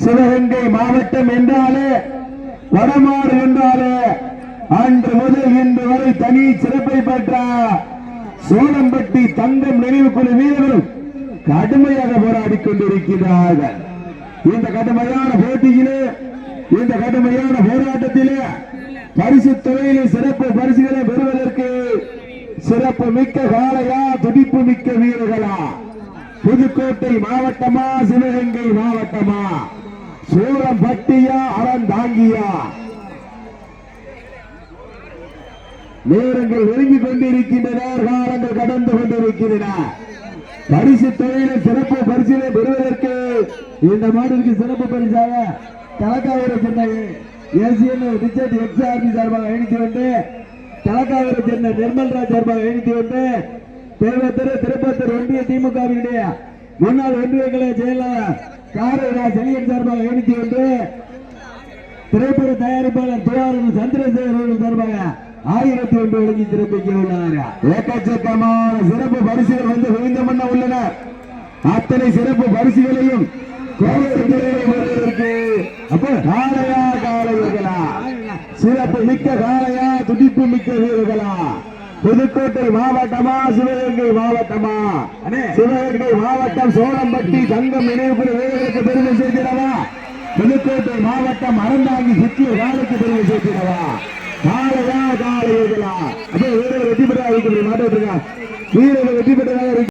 சிவகங்கை மாவட்டம் என்றாலே வடமாறு என்றாலே அன்று முதல் இன்று வரை தனி சிறப்பை பெற்ற சோழம்பட்டி தங்கம் நினைவு குழு வீரர்களும் கடுமையாக போராடி கொண்டிருக்கிறார்கள். இந்த கடுமையான போட்டியிலே, இந்த கடுமையான போராட்டத்திலே பரிசு தொகையிலே சிறப்பு பரிசுகளை பெறுவதற்கு சிறப்பு மிக்க காளையா, துடிப்பு மிக்க வீரர்களா, புதுக்கோட்டை மாவட்டமா, சிவகங்கை மாவட்டமா, சூரம்பட்டியா, அறந்தாங்கியா? நேரங்கள் நெருங்கிக் கொண்டிருக்கின்றன, காலங்கள் கடந்து கொண்டிருக்கின்றன. பரிசு தொகையில சிறப்பு பரிசிலை பெறுவதற்கு இந்த மாட்டிற்கு சிறப்பு பரிசாக தலக்காவூரை சேர்ந்த ஏசியன் ரிச்சர்ட் எக்ஸ்ஆர்பி சார்பாக அணித்து வந்து, தலக்காவூரை சேர்ந்த நிர்மல்ராஜ் சார்பாக அணித்து வந்து, திருப்பத்தூர் ஒன்றிய திமுகவினுடைய முன்னாள் ஒன்றிய கழக செயலாளர் காரைரா செலியன் சார்பாக அணித்து வந்து, திரைப்பட தயாரிப்பாளர் துவாரன் சந்திரசேகர் சார்பாக 1001 வழங்கி சிறப்பிக்க உள்ளனர். ஏக்கச்சக்கமான சிறப்பு பரிசுகள் வந்து குவிந்த மன்ன உள்ளனர். அத்தனை சிறப்பு பரிசுகளையும் காளையா, காளையர்களா, சிறப்பு மிக்க காளையா, துடிப்பு மிக்க வீரர்களா, புதுக்கோட்டை மாவட்டமா, சிவகங்கை மாவட்டமா? சிவகங்கை மாவட்டம் சோழம்பட்டி தங்கம் நினைவு வீரர்களுக்கு பெருமை சேர்க்கிறவா? புதுக்கோட்டை மாவட்டம் அறந்தாங்கி சுற்றிய காலைக்கு பெருமை சேர்க்கிறவா? காளையா, காளையர்களா? வீரர்கள் வெற்றி பெற்றதாக வீரர்கள் வெற்றி பெற்றதாக